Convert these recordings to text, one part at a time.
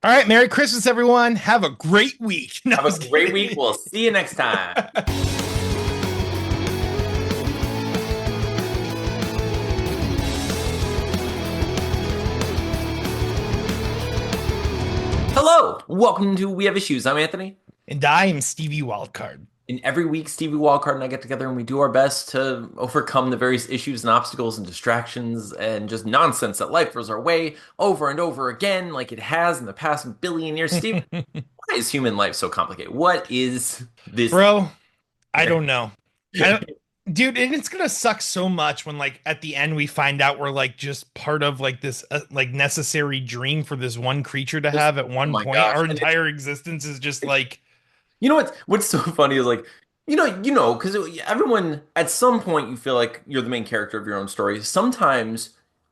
All right, Merry Christmas, everyone. Have a great week. No, Have I a was great week. kidding. We'll see you next time. Hello, welcome to We Have Issues. I'm Anthony. And I am Stevie Wildcard. And every week, Stevie Wildcard and I get together and we do our best to overcome the various issues and obstacles and distractions and just nonsense that life throws our way over and over again, like it has in the past billion years. Steve, why is human life so complicated? What is this? Bro, I don't know. I don't, dude, and it's gonna suck so much when like at the end we find out we're like just part of like this like necessary dream for this one creature to Just, have at oh one my point. gosh. Our And it's entire existence is just like You know what's so funny is like, because everyone at some point you feel like you're the main character of your own story. Sometimes,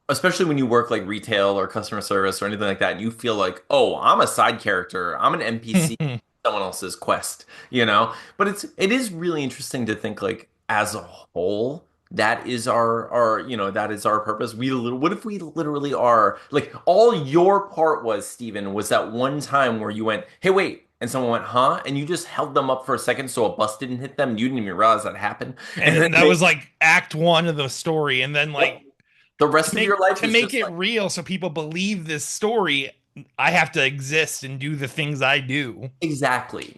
especially when you work like retail or customer service or anything like that, and you feel like, oh, I'm a side character, I'm an NPC, someone else's quest, you know? But it is really interesting to think like as a whole, that is that is our purpose. What if we literally are like all your part was, Steven, was that one time where you went, hey, wait. And someone went, huh? And you just held them up for a second so a bus didn't hit them. You didn't even realize that happened. And then and that was like act one of the story. And then yep, like the rest of your life to is make just it like, real so people believe this story, I have to exist and do the things I do. exactly.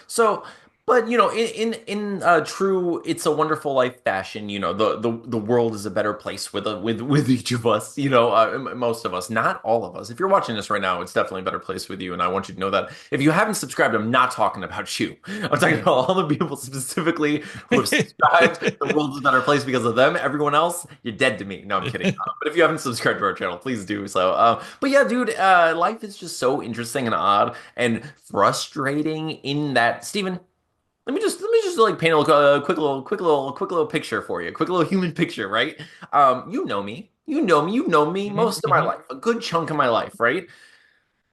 So, but in true "It's a Wonderful Life" fashion, the world is a better place with each of us. Most of us, not all of us. If you're watching this right now, it's definitely a better place with you, and I want you to know that. If you haven't subscribed, I'm not talking about you. I'm talking about all the people specifically who have subscribed. The world is a better place because of them. Everyone else, you're dead to me. No, I'm kidding. But if you haven't subscribed to our channel, please do so. But yeah, dude, life is just so interesting and odd and frustrating in that, Steven. Let me just like paint a quick little picture for you, a quick little human picture, right? You know me, you know me Mhm, most of my mhm. life, a good chunk of my life, right?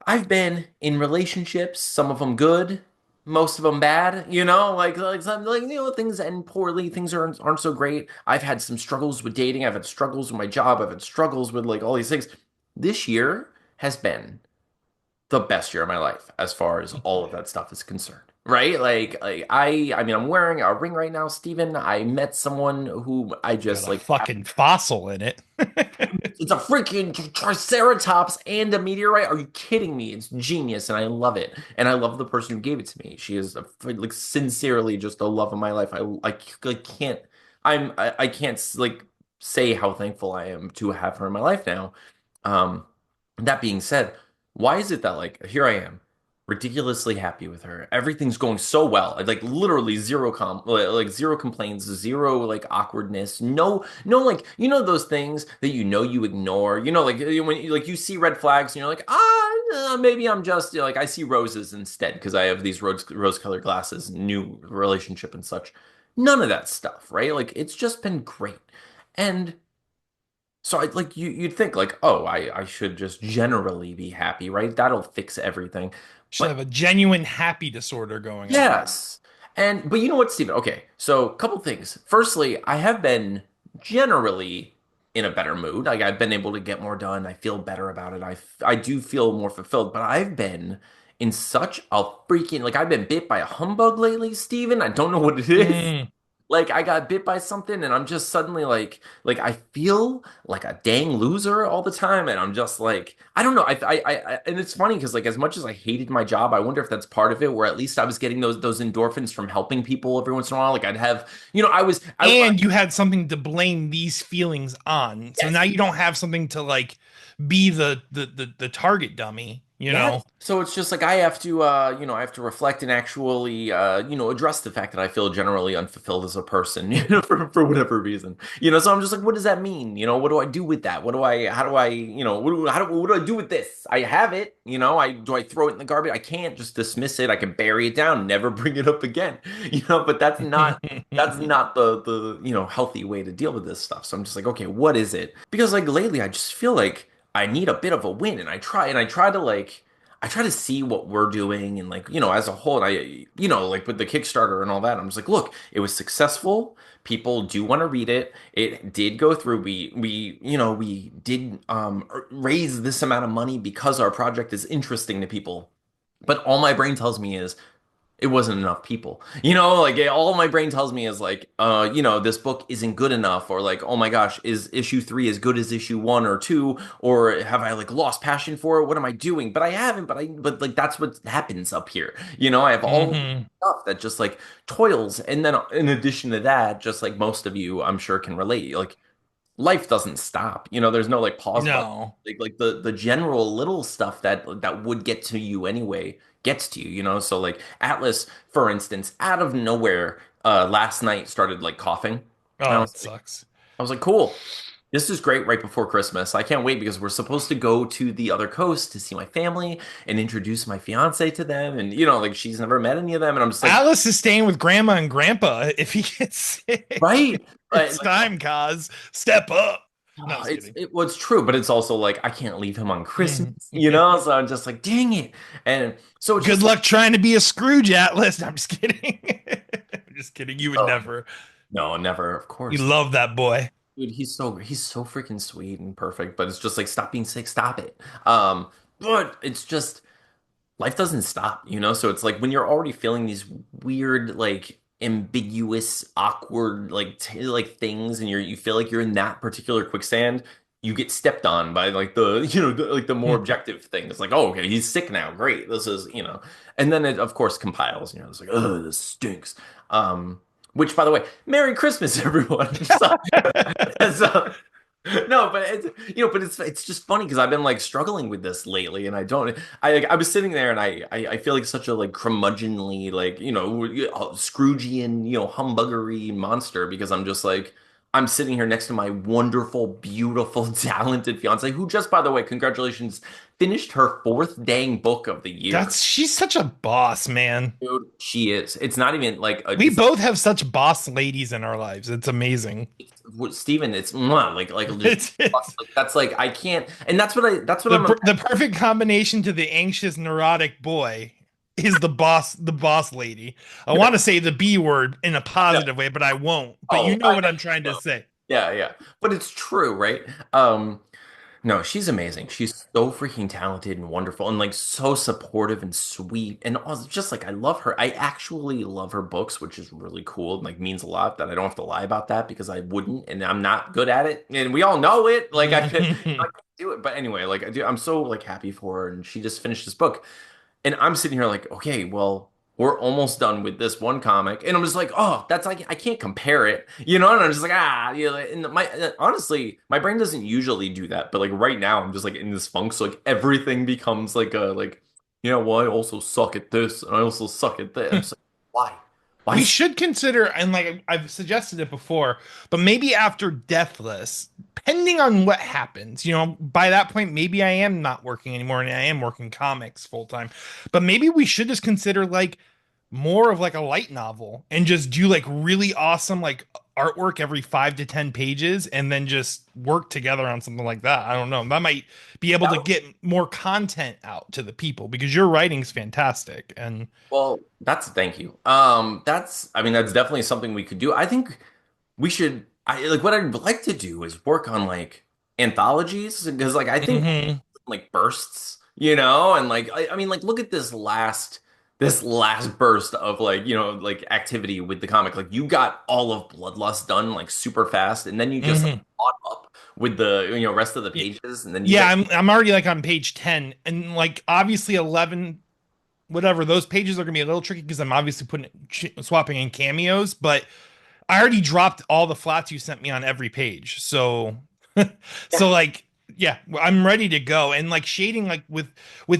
I've been in relationships, some of them good, most of them bad. Like some like things end poorly, things aren't so great. I've had some struggles with dating, I've had struggles with my job, I've had struggles with like all these things. This year has been the best year of my life as far as all of that stuff is concerned. Right? Like, I'm wearing a ring right now, Steven. I met someone who I Got just a like fucking fossil in it. it's a freaking triceratops and a meteorite. Are you kidding me? It's genius and I love it. And I love the person who gave it to me. She is like sincerely just the love of my life. I can't I can't like say how thankful I am to have her in my life now. Um, that being said, why is it that like here I am, ridiculously happy with her. Everything's going so well. Like literally like zero complaints, zero like awkwardness. No like those things that you ignore. Like when you see red flags and you're like, maybe I'm just like I see roses instead because I have these rose-colored glasses, new relationship and such. None of that stuff, right? Like it's just been great. And so I like you'd think like, oh, I should just generally be happy, right? That'll fix everything. Should have But a genuine happy disorder going on. yes. But you know what, Steven? Okay, so a couple things. Firstly, I have been generally in a better mood. Like I've been able to get more done. I feel better about it. I do feel more fulfilled, but I've been in such a freaking like I've been bit by a humbug lately, Steven. I don't know what it is. Mm. Like I got bit by something and I'm just suddenly like I feel like a dang loser all the time and I'm just like I don't know and it's funny because like as much as I hated my job I wonder if that's part of it where at least I was getting those endorphins from helping people every once in a while like I'd have I And you had something to blame these feelings on. So now yes. you don't have something to like be the target dummy, you Yes. know? So it's just like I have to reflect and actually, address the fact that I feel generally unfulfilled as a person, for whatever reason. So I'm just like, what does that mean? What do I do with that? How do I, what do I do with this? I have it, do I throw it in the garbage? I can't just dismiss it. I can bury it down, never bring it up again, but that's not the healthy way to deal with this stuff. So I'm just like, okay, what is it? Because like lately I just feel like I need a bit of a win and I try to like I try to see what we're doing and like, as a whole, and like with the Kickstarter and all that, I'm just like, look, it was successful. People do want to read it. It did go through. We did raise this amount of money because our project is interesting to people. But all my brain tells me is it wasn't enough people. Like all my brain tells me is like, this book isn't good enough, or like, oh my gosh, is issue 3 as good as issue 1 or 2, or have I like lost passion for it? What am I doing? But I haven't. But like that's what happens up here. I have all this Hmm. stuff that just like toils, and then in addition to that, just like most of you, I'm sure can relate. Like life doesn't stop. There's no like pause button. No. Like the general little stuff that would get to you anyway gets to you. So like Atlas, for instance, out of nowhere, last night started like coughing. And Oh, it sucks. I was like, cool. This is great right before Christmas. I can't wait because we're supposed to go to the other coast to see my family and introduce my fiance to them. And like she's never met any of them. And I'm just like, Alice is staying with grandma and grandpa if he gets sick. right. It's Like, time, cuz. Step up. No, I was It's kidding. it was true, but it's also like I can't leave him on Christmas, Mhm. So I'm just like, dang it. And so it's Good just like, luck trying to be a Scrooge Atlas. I'm just kidding. I'm just kidding. You would oh never. no, never, of You course. love that boy. Dude, he's so freaking sweet and perfect, but it's just like stop being sick, stop it. But it's just life doesn't stop. So it's like when you're already feeling these weird, like ambiguous, awkward, like things, and you feel like you're in that particular quicksand, you get stepped on by like the more objective thing. It's like, oh, okay, he's sick now. Great, this is. And then it of course compiles. It's like, oh, this stinks. Which, by the way, Merry Christmas, everyone. So, no, but it's just funny because I've been like struggling with this lately, and I was sitting there and I feel like such a like curmudgeonly like Scroogian humbuggery monster because I'm just like I'm sitting here next to my wonderful, beautiful, talented fiance who just, by the way, congratulations, finished her fourth dang book of the year. She's such a boss, man. Dude, she is. It's not even like We both have such boss ladies in our lives. It's amazing. Steven, it's mwah, like just It's like, that's like I can't, and that's what I'm the perfect combination to the anxious, neurotic boy is the boss lady. I want to say the B word in a yeah. positive way, but I won't. But you Oh, know I what know I'm trying you to know. say. Yeah, yeah. But it's true, right? No, she's amazing. She's so freaking talented and wonderful and like so supportive and sweet. And also just like I love her. I actually love her books, which is really cool and like means a lot that I don't have to lie about that because I wouldn't and I'm not good at it. And we all know it. Like I can't do it. But anyway, like I'm so like happy for her and she just finished this book. And I'm sitting here like, okay, well, we're almost done with this one comic. And I'm just like, oh, that's like, I can't compare it, And I'm just like, and honestly, my brain doesn't usually do that. But like right now, I'm just like in this funk. So like everything becomes like well, I also suck at this and I also suck at that. I'm just like, why? Why We is should consider, and like I've suggested it before, but maybe after Deathless, depending on what happens, by that point, maybe I am not working anymore and I am working comics full time. But maybe we should just consider like more of like a light novel and just do like really awesome like artwork every 5 to 10 pages and then just work together on something like that. I don't know. That might be able to that? get more content out to the people because your writing's fantastic. And Well, that's thank you. I mean, that's definitely something we could do. I think we should I like what I'd like to do is work on like anthologies because like I think Mhm. like bursts, and like I mean like look at this last burst of like like activity with the comic. Like you got all of Bloodlust done like super fast, and then you just like Mhm. caught up with the rest of the pages, and then you Yeah, like I'm already like on page 10 and like obviously 11 whatever those pages are going to be a little tricky because I'm obviously swapping in cameos, but I already dropped all the flats you sent me on every page. So yeah, so like yeah, I'm ready to go. And like shading like with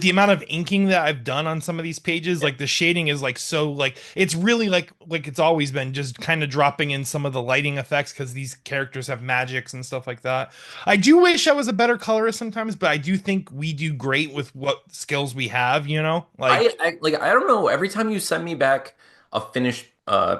the amount of inking that I've done on some of these pages, yeah. like the shading is like so like it's really like it's always been just kind of dropping in some of the lighting effects because these characters have magics and stuff like that. I do wish I was a better colorist sometimes, but I do think we do great with what skills we have. Like I don't know. Every time you send me back a finished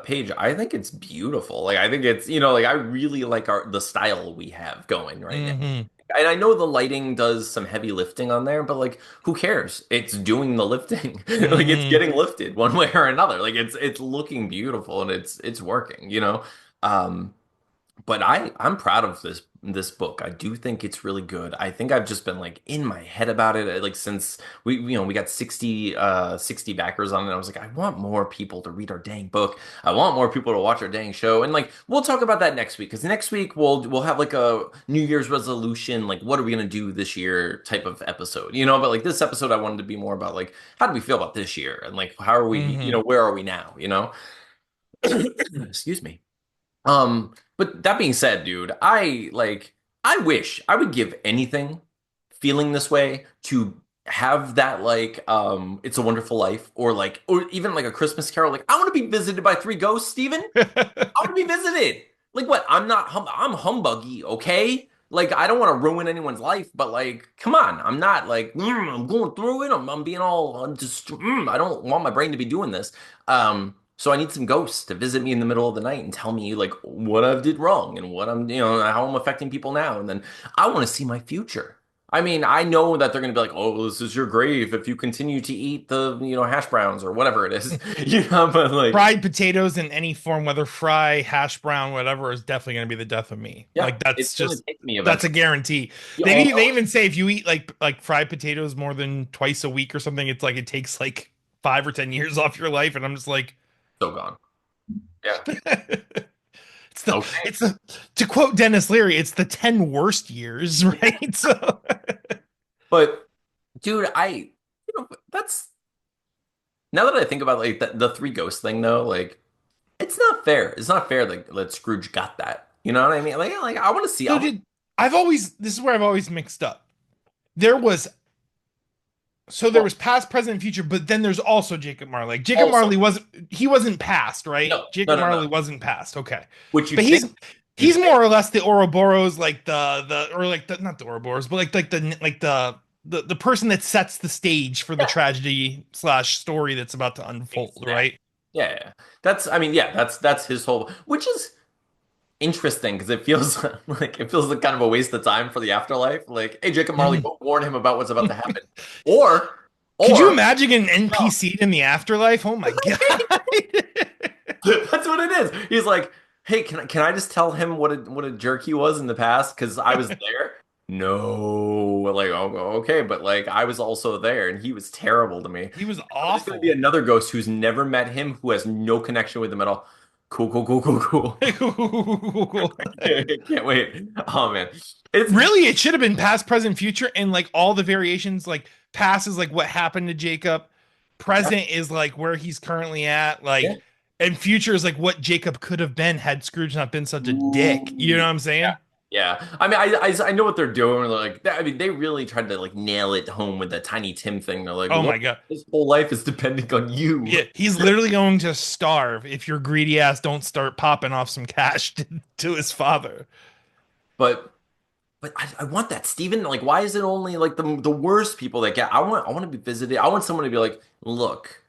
page, I think it's beautiful. Like I think it's like I really like the style we have going right now. hmm And I know the lighting does some heavy lifting on there, but like, who cares? It's doing the lifting. Like it's Hmm. getting lifted one way or another. Like it's looking beautiful and it's working, you know? Um, but I'm proud of this book. I do think it's really good. I think I've just been like in my head about it like since we got 60 backers on it. I was like I want more people to read our dang book. I want more people to watch our dang show. And like we'll talk about that next week, because next week we'll have like a New Year's resolution, like what are we going to do this year type of episode. But like this episode I wanted to be more about like how do we feel about this year, and like how are we, Hmm. where are we now? Excuse me. But that being said, dude, I wish I would give anything feeling this way to have that like It's a Wonderful Life, or even like A Christmas Carol. Like I want to be visited by three ghosts, Steven. I want to be visited. Like what? I'm humbuggy, okay? Like I don't want to ruin anyone's life, but like, come on, I'm not like I'm going through it. I'm being all I'm just I don't want my brain to be doing this. So I need some ghosts to visit me in the middle of the night and tell me like what I did wrong and what I'm, how I'm affecting people now. And then I want to see my future. I mean, I know that they're going to be like, "Oh, this is your grave if you continue to eat the, hash browns or whatever it is," But like, Fried potatoes in any form, whether fry, hash brown, whatever, is definitely going to be the death of me. yeah, Like it's going to take me that's a eventually. guarantee. You They almost even say if you eat like fried potatoes more than twice a week or something, it's like it takes like 5 or 10 years off your life. And I'm just like, so gone. Yeah. Okay. it's the to quote Dennis Leary, it's the 10 worst years, right? So But dude, that's now that I think about like the three ghosts thing though, like it's not fair. It's not fair that Scrooge got that. You know what I mean? Like I want to see. I so want. did I've always this is where I've always mixed up. There was there Well, was past, present, and future, but then there's also Jacob Marley. Like Jacob also, Marley wasn't past, right? no, no, Jacob no, no. Marley wasn't past. Okay. What But you'd think? he's You'd think? more or less the Ouroboros, like the or like the not the Ouroboros, but like the person that sets the stage for the Yeah, tragedy slash story that's about to unfold, exactly. right? Yeah, yeah. That's. I mean, yeah. That's his whole. Which is interesting because it feels like kind of a waste of time for the afterlife. Like, hey, Jacob Marley, Mhm. go warn him about what's about to happen. Or, Could you or imagine an no. NPC in the afterlife? Oh my God. That's what it is. He's like, hey, can I just tell him what a jerk he was in the past? Because I was there. No, like, oh, okay, but like I was also there, and he was terrible to me. He was I'm just gonna be awful. another ghost who's never met him, who has no connection with him at all. Cool, cool, cool, cool, cool. Can't wait. Oh man, it's Really, it should have been past, present, future, and like all the variations. Like past is like what happened to Jacob, yeah, present is like where he's currently at, yeah. like, and future is like what Jacob could have been had Scrooge not been such a dick. You know Ooh. what I'm Yeah. saying? Yeah. I mean, I know what they're doing. I mean, they really tried to like nail it home with the Tiny Tim thing. They're like, Oh look, my God. his whole life is depending on you. Yeah, he's literally going to starve if your greedy ass don't start popping off some cash to his father. But I want that, Steven. Like, why is it only like the worst people that get? I want to be visited. I want someone to be like, look,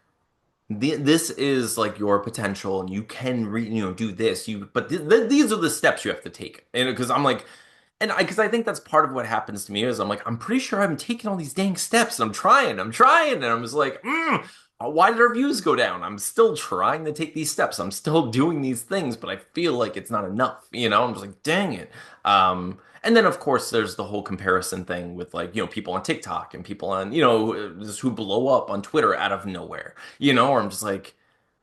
this is like your potential, and you can do this. But these are the steps you have to take. And because I'm like, because I think that's part of what happens to me is I'm like, I'm pretty sure I'm taking all these dang steps, and I'm trying, and I'm just like, why did our views go down? I'm still trying to take these steps. I'm still doing these things, but I feel like it's not enough. I'm just like, dang it. And then of course there's the whole comparison thing with like, people on TikTok and people on, just who blow up on Twitter out of nowhere, or I'm just like,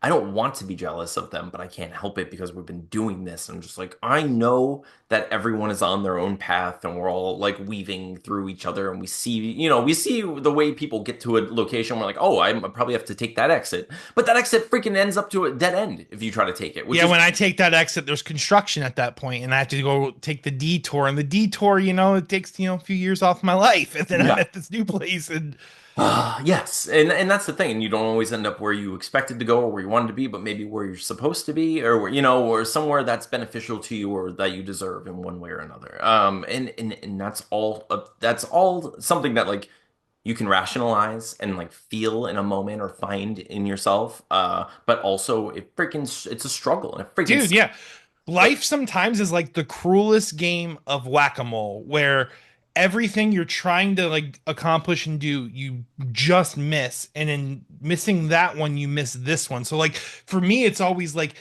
I don't want to be jealous of them, but I can't help it because we've been doing this. I'm just like, I know that everyone is on their own path and we're all like weaving through each other, and we see the way people get to a location. We're like, oh, I probably have to take that exit, but that exit freaking ends up to a dead end if you try to take it, which Yeah, is when I take that exit, there's construction at that point, and I have to go take the detour. And the detour, it takes a few years off my life, and then I'm yeah. at this new place, and Yes, and that's the thing. And you don't always end up where you expected to go or where you wanted to be, but maybe where you're supposed to be, or or somewhere that's beneficial to you or that you deserve in one way or another. And that's all something that like you can rationalize and like feel in a moment or find in yourself. But also it's a struggle and it freaking dude, sucks. yeah, But life sometimes is like the cruelest game of whack-a-mole, where everything you're trying to like accomplish and do, you just miss. And in missing that one, you miss this one. So like for me, it's always like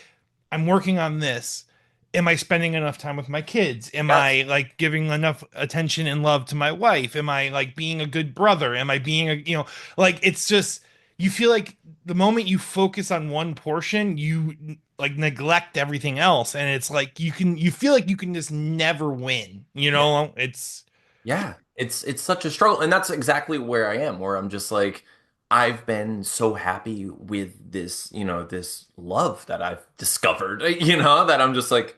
I'm working on this. Am I spending enough time with my kids? Am Yes. I like giving enough attention and love to my wife? Am I like being a good brother? Am I being a, like it's just you feel like the moment you focus on one portion, you like neglect everything else. And it's like you feel like you can just never win, It's Yeah, it's such a struggle, and that's exactly where I am, where I'm just like, I've been so happy with this, this love that I've discovered, that I'm just like,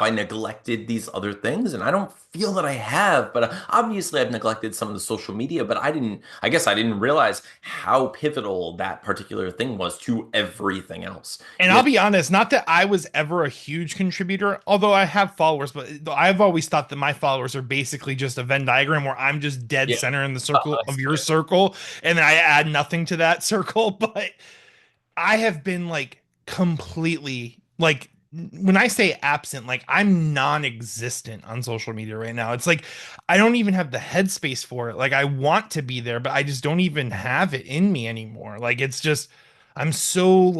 I neglected these other things, and I don't feel that I have, but obviously I've neglected some of the social media, but I guess I didn't realize how pivotal that particular thing was to everything else. And I'll be honest, not that I was ever a huge contributor, although I have followers, but I've always thought that my followers are basically just a Venn diagram where I'm just dead Yeah, center in the circle of your same. circle, and then I add nothing to that circle. But I have been like completely like when I say absent, like I'm non-existent on social media right now. It's like I don't even have the headspace for it. Like I want to be there, but I just don't even have it in me anymore. Like it's just I'm so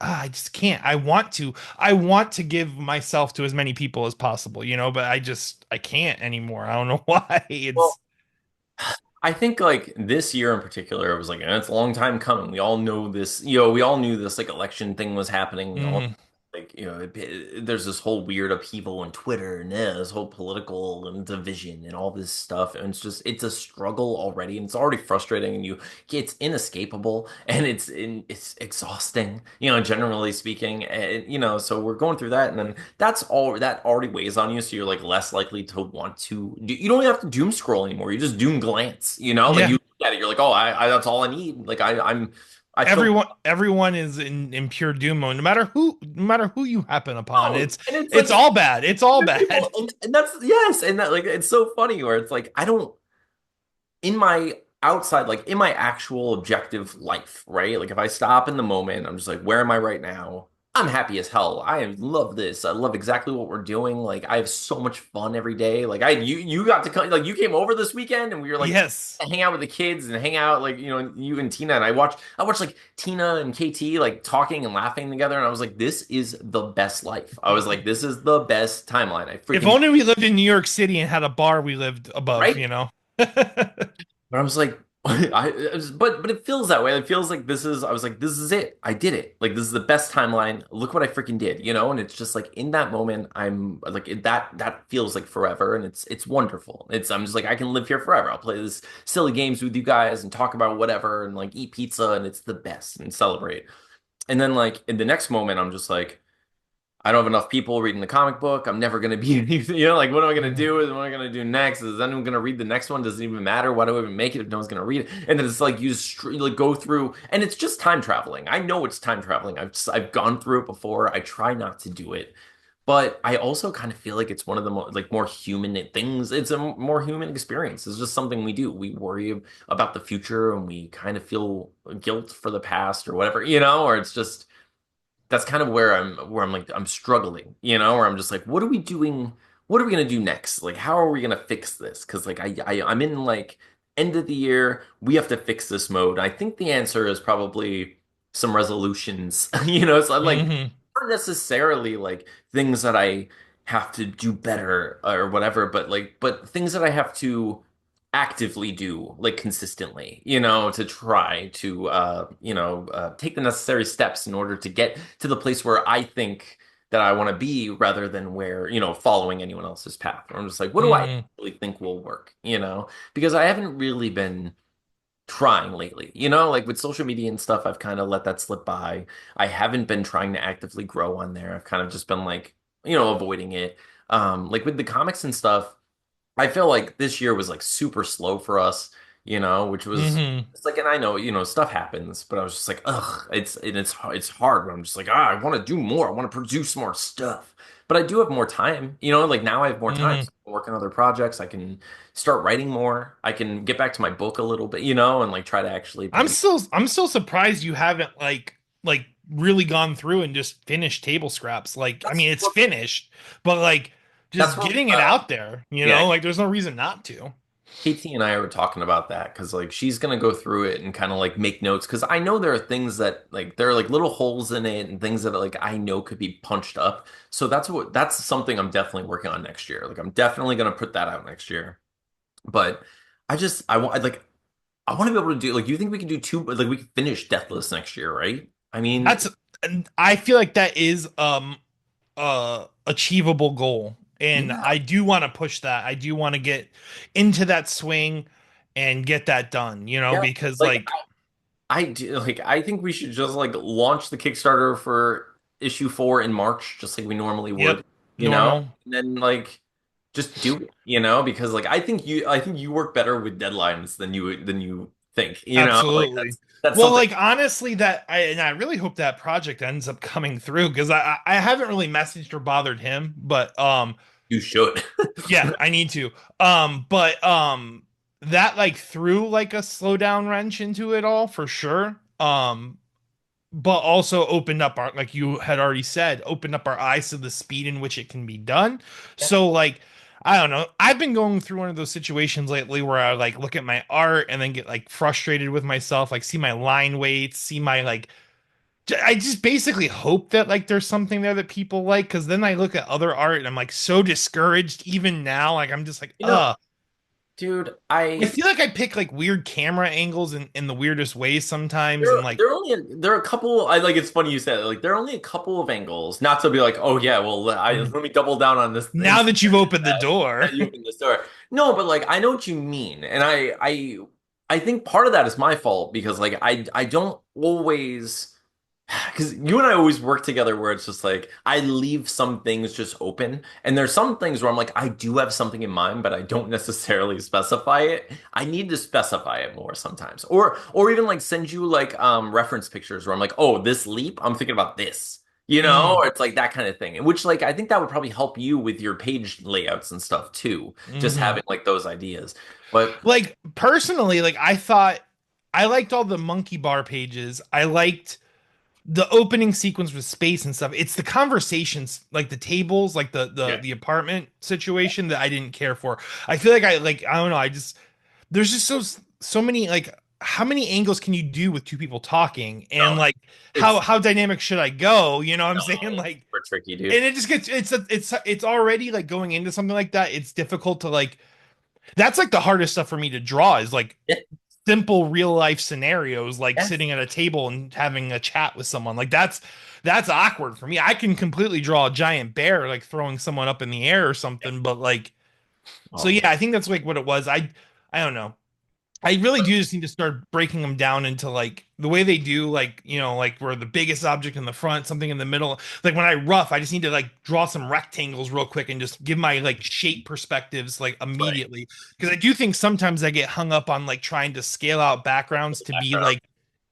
I just can't. I want to give myself to as many people as possible, but I can't anymore. I don't know why. Well, It's I think like this year in particular, it was like, it's a long time coming. We all know this, we all knew this like election thing was happening. We all mhm. like, there's this whole weird upheaval on Twitter and this whole political and division and all this stuff. And it's a struggle already, and it's already frustrating, and it's inescapable, and it's exhausting, generally speaking. And, so we're going through that, and then that already weighs on you. So you're like less likely to want to, you don't even have to doom scroll anymore. You just doom glance, like you Yeah. look at it, you're like, oh, that's all I need. Like I feel. Everyone is in pure doom mode, no matter who you happen upon. Oh, It's and it's it's like all bad. It's all other people, bad. and that's yes, and that like it's so funny where it's like I don't in my outside, like in my actual objective life, right? Like if I stop in the moment, I'm just like, where am I right now? I'm happy as hell. I love this. I love exactly what we're doing. Like I have so much fun every day. Like you got to come, like you came over this weekend and we were like Yes. hang out with the kids and hang out like you and Tina, and I watched like Tina and KT like talking and laughing together, and I was like, this is the best life. I was like, this is the best timeline. I If freaking only we lived in New York City and had a bar we lived above. But I was like, but it feels that way. It feels like I was like, this is it. I did it. Like this is the best timeline. Look what I freaking did, And it's just like in that moment, I'm like that feels like forever, and it's wonderful. I'm just like I can live here forever. I'll play this silly games with you guys and talk about whatever and like eat pizza, and it's the best and celebrate. And then like in the next moment, I'm just like. I don't have enough people reading the comic book. I'm never going to be, like, what am I going to Mhm. do? What am I going to do next? Is anyone going to read the next one? Does it even matter? Why do I even make it if no one's going to read it? And then it's like like go through, and it's just time traveling. I know it's time traveling. I've gone through it before. I try not to do it, but I also kind of feel like it's one of the more human things. It's a more human experience. It's just something we do. We worry about the future, and we kind of feel guilt for the past or whatever, or it's just that's kind of where I'm like I'm struggling, where I'm just like, what are we doing? What are we gonna do next? Like, how are we gonna fix this? Because like I'm in like end of the year, we have to fix this mode. I think the answer is probably some resolutions, So I'm like Mhm. not necessarily like things that I have to do better or whatever, but things that I have to actively do like consistently, to try to take the necessary steps in order to get to the place where I think that I want to be rather than where, following anyone else's path. Or I'm just like, what do I Mhm. really think will work, Because I haven't really been trying lately, like with social media and stuff, I've kind of let that slip by. I haven't been trying to actively grow on there. I've kind of just been like, avoiding it. Like with the comics and stuff, I feel like this year was like super slow for us, which was Mhm. it's like, and I know, stuff happens, but I was just like, ugh, it's hard. But I'm just like, I want to do more. I want to produce more stuff. But I do have more time, like now I have more time. Mhm. So I can work on other projects. I can start writing more. I can get back to my book a little bit, and like try to actually I'm be. still I'm still surprised you haven't really gone through and just finished table scraps. Like, I That's mean, it's finished, but like That's just what getting it out there, yeah, like there's no reason not to. Katie and I were talking about that because like she's gonna go through it and kind of like make notes because I know there are things that like there are like little holes in it and things that like I know could be punched up. So that's something I'm definitely working on next year. Like I'm definitely gonna put that out next year. But I want to be able to do like you think we can do two like we can finish Deathless next year, right? I mean, That's and I feel like that is achievable goal. And yeah, I do want to push that. I do want to get into that swing and get that done, yeah. because Like like I do like I think we should just like launch the Kickstarter for issue 4 in March, just like we normally yep, would, you know? normal. And then like just do it, because like I think you work better with deadlines than you think, Like Absolutely. that's Well, something like honestly, I really hope that project ends up coming through because I haven't really messaged or bothered him, but you should. yeah, I need to. But that like threw like a slowdown wrench into it all for sure. But also opened up our, like you had already said, opened up our eyes to the speed in which it can be done. Yeah. So like I don't know. I've been going through one of those situations lately where I like look at my art and then get like frustrated with myself, like see my line weights, see my like I just basically hope that like there's something there that people like because then I look at other art and I'm like so discouraged even now. Like I'm just like, You know, dude, I feel like I pick like weird camera angles in the weirdest ways sometimes and like there are a couple. I like it's funny you said it, like there are only a couple of angles, not to be like, oh yeah, well mm, let me double down on this now instant that you've opened the door. that you opened the store. No, but like I know what you mean, and I think part of that is my fault because like I don't always. Because you and I always work together where it's just like I leave some things just open. And there's some things where I'm like, I do have something in mind, but I don't necessarily specify it. I need to specify it more sometimes. Or even like send you like reference pictures where I'm like, oh, this leap, I'm thinking about this. Hmm. Or it's like that kind of thing. Which like I think that would probably help you with your page layouts and stuff too. Just Hmm. having like those ideas. But Like personally, like I thought I liked all the monkey bar pages. I liked the opening sequence with space and stuff. It's the conversations, like the tables, like yeah, the apartment situation that I didn't care for. I feel like I don't know. I just there's just so many like how many angles can you do with two people talking and no, like it's how dynamic should I go? You know what I'm no, saying? it's Like super tricky, dude. and it just gets it's already like going into something like that. It's difficult to like that's like the hardest stuff for me to draw is like Yeah, simple real life scenarios like yes. sitting at a table and having a chat with someone like that's awkward for me. I can completely draw a giant bear like throwing someone up in the air or something, but like so Oh, yeah, I think that's like what it was. I don't know. I really do just need to start breaking them down into like the way they do, like, like where the biggest object in the front, something in the middle. Like when I rough, I just need to like draw some rectangles real quick and just give my like shape perspectives like right. immediately. Because I do think sometimes I get hung up on like trying to scale out backgrounds to be Background, like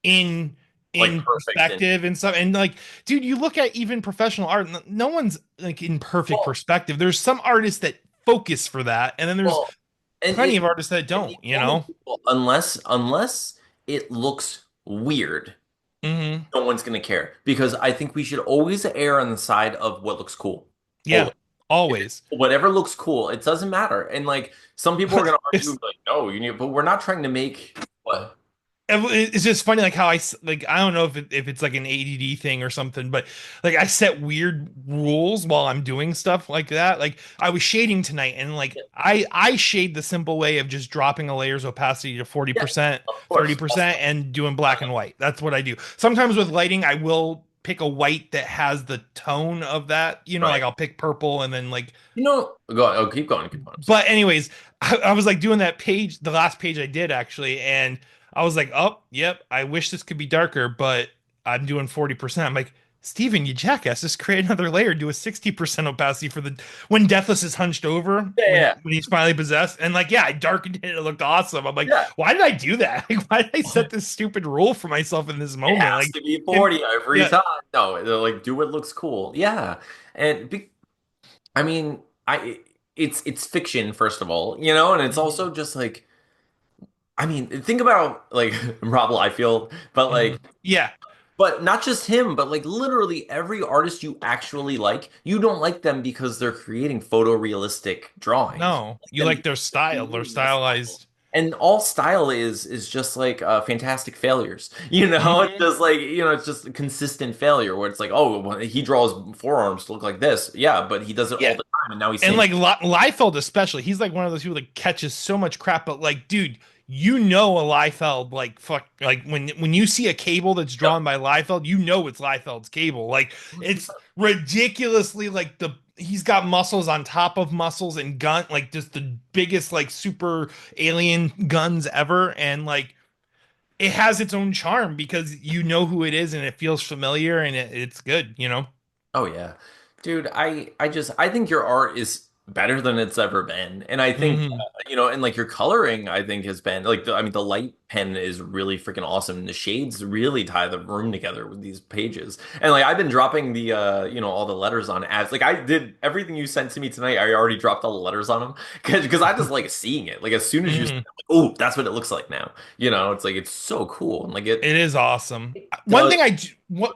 in like in perfect. And perspective and stuff. And like, dude, you look at even professional art, no one's like in perfect well, perspective. There's some artists that focus for that, and then there's well, and plenty it of artists that and the don't, you only know? people unless it looks weird, Hmm. no one's gonna care because I think we should always err on the side of what looks cool. Yeah, Always. always. Whatever looks cool, it doesn't matter. And like some people are But gonna argue like, no, you need, but we're not trying to make what? it's just funny, like how like I don't know if it's like an ADD thing or something, but like I set weird rules while I'm doing stuff like that. Like I was shading tonight, and like I shade the simple way of just dropping a layer's opacity to Yeah, 40%, of course. 30%, and doing black and white. That's what I do. Sometimes with lighting, I will pick a white that has the tone of that. Like Right. I'll pick purple and then like Go on. Oh, keep going, keep going. I'm sorry. but anyways, I was like doing that page, the last page I did actually, and I was like, oh, yep, I wish this could be darker, but I'm doing 40%. I'm like, Steven, you jackass, just create another layer, do a 60% opacity for the when Deathless is hunched over Yeah, when yeah, when he's finally possessed. And like, yeah, I darkened it, it looked awesome. I'm like, yeah. why did I do that? Like, why did I set this stupid rule for myself in this It moment? has Like, to be and 40 every yeah. time. No, they're like do what looks cool. Yeah. And I mean, it's fiction first of all, and it's Mhm, also just like I mean, think about like Rob Liefeld, but like mhm. Yeah. But not just him, but like literally every artist you actually like, you don't like them because they're creating photorealistic drawings. You No, like you them like because their they're style. They're creating that style. stylized. And all style is just like fantastic failures. You know, it's Hmm. just like, it's just a consistent failure where it's like, oh, well, he draws forearms to look like this. Yeah, but he does it all Yeah. the time. And now he's And saying, like Liefeld especially, he's like one of those people that catches so much crap, but like, dude, you know a Liefeld like fuck like when you see a cable that's yep, drawn by Liefeld, you know it's Liefeld's cable. Like it's ridiculously like the he's got muscles on top of muscles and gun like just the biggest like super alien guns ever and like it has its own charm because you know who it is and it feels familiar and it's good, you know? oh yeah. Dude, I think your art is better than it's ever been. And I think Hmm. and like your coloring I think has been like I mean the light pen is really freaking awesome. The shades really tie the room together with these pages. And like I've been dropping the all the letters on ads. Like I did everything you sent to me tonight. I already dropped all the letters on them because I just like seeing it. Like as soon as you Hmm. oh, that's what it looks like now. It's like it's so cool. And like It is awesome. it One does. thing I do, what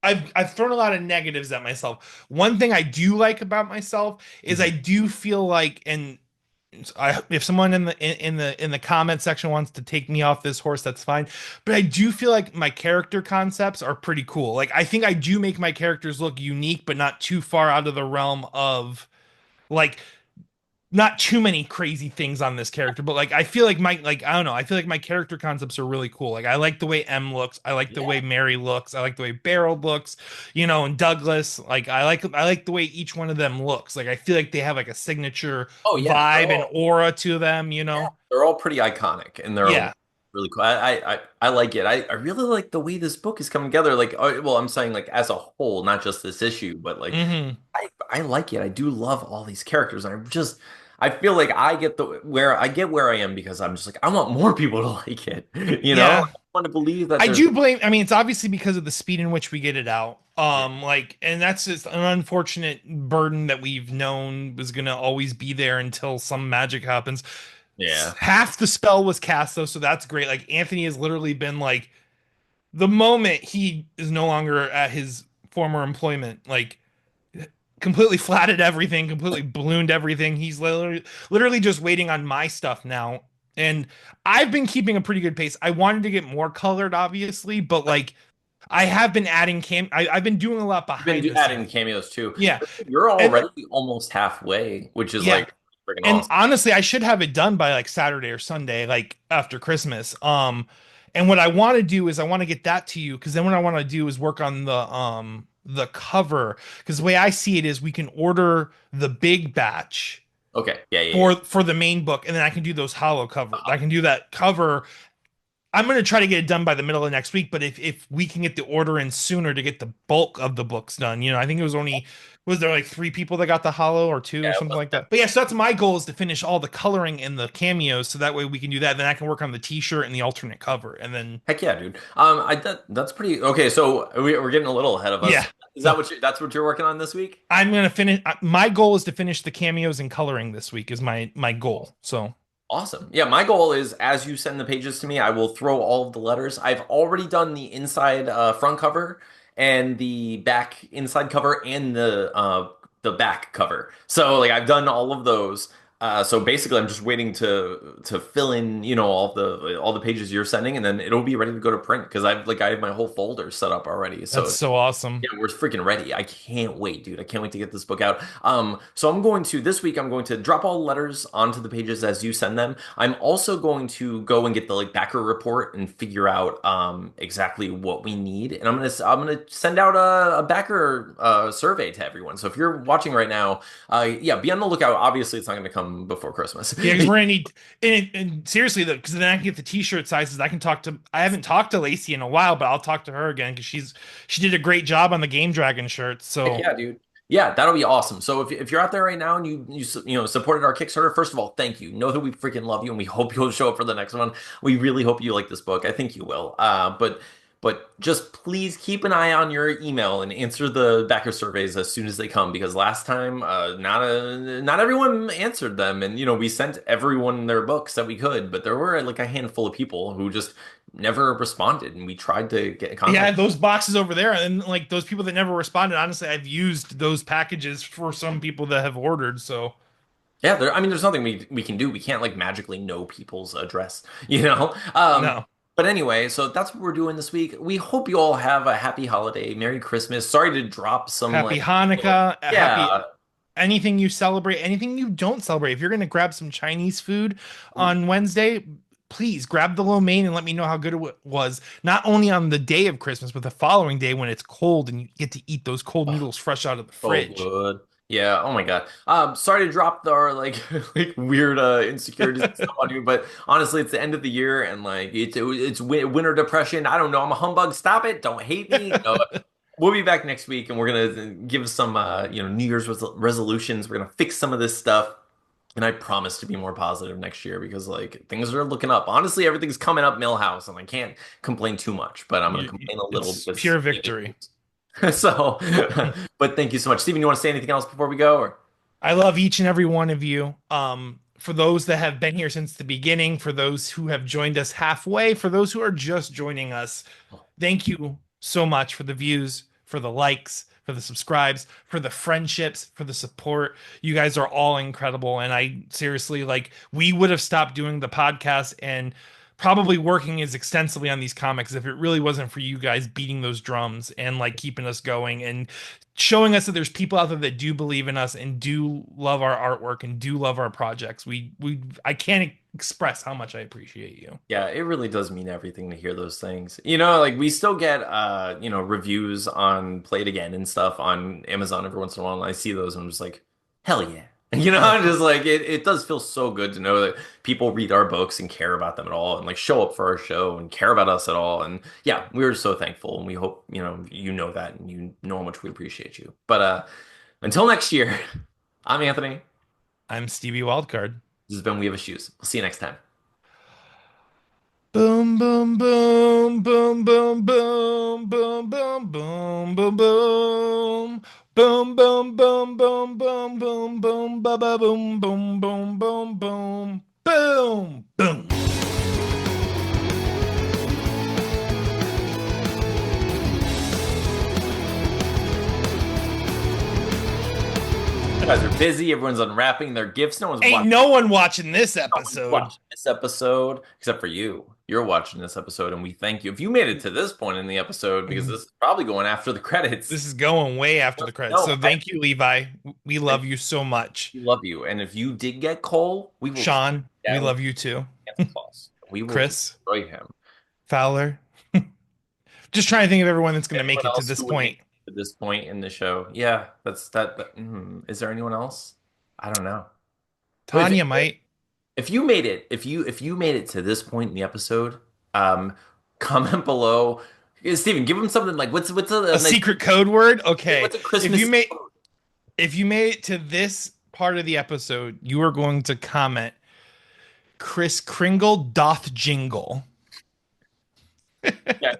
I've thrown a lot of negatives at myself. One thing I do like about myself is I do feel like, and if someone in the comment section wants to take me off this horse, that's fine. But I do feel like my character concepts are pretty cool. Like I think I do make my characters look unique, but not too far out of the realm of like not too many crazy things on this character, but like I feel like my like I don't know, I feel like my character concepts are really cool. Like I like the way M looks, I like the Yeah. way Mary looks, I like the way Beryl looks, and Douglas. Like I like the way each one of them looks. Like I feel like they have like a signature Oh yeah. vibe and aura to them. They're all pretty iconic in their own Yeah. really cool. I like it. I really like the way this book is coming together. Like, well, I'm saying like as a whole, not just this issue, but like Hmm. I like it. I do love all these characters. I feel like I get where I am because I'm just like I want more people to like it. Yeah. I want to believe that I there's do blame, I mean, it's obviously because of the speed in which we get it out. yeah. Like, and that's just an unfortunate burden that we've known was gonna always be there until some magic happens. Yeah. Half the spell was cast though, so that's great. Like Anthony has literally been like the moment he is no longer at his former employment, like completely flatted everything, completely ballooned everything. He's literally just waiting on my stuff now. And I've been keeping a pretty good pace. I wanted to get more colored, obviously, but like I have been adding I've been doing a lot You've been behind the adding scenes. cameos too. Yeah. You're And already almost halfway, which is yeah. like freaking And awesome. honestly, I should have it done by like Saturday or Sunday, like after Christmas. And what I want to do is I want to get that to you because then what I want to do is work on the cover because the way I see it is we can order the big batch Okay. Yeah, yeah, yeah. for the main book and then I can do those hollow cover. I can do that cover. I'm going to try to get it done by the middle of next week, but if we can get the order in sooner to get the bulk of the books done, I think it was only was there like three people that got the hollow or two Yeah, or it something was. like that. But yeah, so that's my goal is to finish all the coloring and the cameos, so that way we can do that. Then I can work on the T-shirt and the alternate cover, and then Heck yeah, dude. That's pretty okay. So we're getting a little ahead of us. yeah. Is that So that's what you're working on this week? I'm gonna finish. My goal is to finish the cameos and coloring this week is my goal. So Awesome. Yeah, my goal is as you send the pages to me, I will throw all of the letters. I've already done the inside front cover and the back inside cover and the back cover. So like I've done all of those. So basically I'm just waiting to fill in, all the pages you're sending and then it'll be ready to go to print because I have my whole folder set up already. that's So so awesome. yeah, we're freaking ready. I can't wait, dude. I can't wait to get this book out. So this week I'm going to drop all the letters onto the pages as you send them. I'm also going to go and get the like backer report and figure out exactly what we need. And I'm gonna send out a backer survey to everyone. So if you're watching right now, yeah, be on the lookout. Obviously, it's not gonna come before Christmas. Yeah, because we're gonna need and seriously though, because then I can get the T-shirt sizes. I haven't talked to Lacey in a while, but I'll talk to her again because she did a great job on the Game Dragon shirts. Heck So yeah, dude. Yeah, that'll be awesome. So if you're out there right now and you supported our Kickstarter, first of all, thank you. Know that we freaking love you and we hope you'll show up for the next one. We really hope you like this book. I think you will. But just please keep an eye on your email and answer the backer surveys as soon as they come because last time not everyone answered them and we sent everyone their books that we could, but there were like a handful of people who just never responded and we tried to get in Yeah, contact. those boxes over there, and like those people that never responded. Honestly, I've used those packages for some people that have ordered. So Yeah, I mean, there's nothing we can do. We can't like magically know people's address, no, But anyway, so that's what we're doing this week. We hope you all have a happy holiday, Merry Christmas. Sorry to drop some happy like, little- Hanukkah, happy yeah. anything you celebrate, anything you don't celebrate. If you're gonna grab some Chinese food on Wednesday, please grab the lo mein and let me know how good it was. Not only on the day of Christmas, but the following day when it's cold and you get to eat those cold Oh, noodles fresh out of the so fridge. good. Yeah. Oh my God. Sorry to drop our like like weird insecurities and stuff on you, but honestly, it's the end of the year and like it's winter depression. I don't know. I'm a humbug. Stop it. Don't hate me. No, we'll be back next week and we're gonna give some New Year's resolutions. We're gonna fix some of this stuff. And I promise to be more positive next year because like things are looking up. Honestly, everything's coming up Millhouse, and I can't complain too much, but I'm gonna complain a little It's because pure victory. so but thank you so much. Steven, you want to say anything else before we go? Or I love each and every one of you. For those that have been here since the beginning, for those who have joined us halfway, for those who are just joining us, thank you so much for the views, for the likes, for the subscribes, for the friendships, for the support. You guys are all incredible. And I seriously, like, we would have stopped doing the podcast and probably working as extensively on these comics if it really wasn't for you guys beating those drums and like keeping us going and showing us that there's people out there that do believe in us and do love our artwork and do love our projects. We I can't express how much I appreciate you. yeah, it really does mean everything to hear those things. Like we still get reviews on Play It Again and stuff on Amazon every once in a while, and I see those and I'm just like, hell yeah. I'm just like it does feel so good to know that people read our books and care about them at all and like show up for our show and care about us at all. And yeah, we're so thankful and we hope, you know that and you know how much we appreciate you. But until next year, I'm Anthony. I'm Stevie Wildcard. This has been We Have a Shoes. We'll see you next time. Boom boom boom boom boom boom boom boom boom boom boom. Boom boom boom boom boom boom boom ba ba boom boom boom boom boom boom boom. You guys are busy. Everyone's unwrapping their gifts. No one's Ain't watching. no one watching this No one's episode. watching this episode except for you. You're watching this episode, and we thank you. If you made it to this point in the episode, because this is probably going after the credits, This is going way after the credits. no, So thank you, Levi. We and love you so much. we love you. And if you did get Cole, we will take Sean, him we down with love you too. Santa Claus. We will Chris, destroy him. Fowler. Just trying to think of everyone that's going to make Anyone it to else this who would make point. it to this point in the show? Yeah, that's that. Is there anyone else? I don't know. But Tanya might. if you made it, if you made it to this point in the episode, um, comment below. Steven, give him something like what's A a nice secret code word? Okay. what's a If you Christmas made if you made it to this part of the episode, you are going to comment Chris Kringle doth jingle. yeah,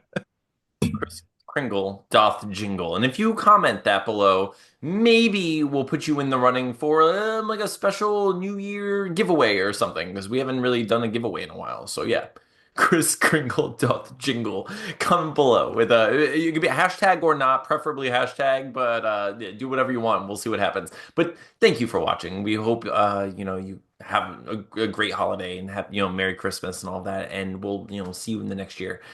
Chris Kringle doth jingle. And if you comment that below, maybe we'll put you in the running for like a special New Year giveaway or something because we haven't really done a giveaway in a while. So yeah. Chris Kringle doth jingle. Comment below with you could be a hashtag or not, preferably hashtag, but yeah, do whatever you want. We'll see what happens. But thank you for watching. We hope you have a great holiday and have Merry Christmas and all that. And we'll see you in the next year.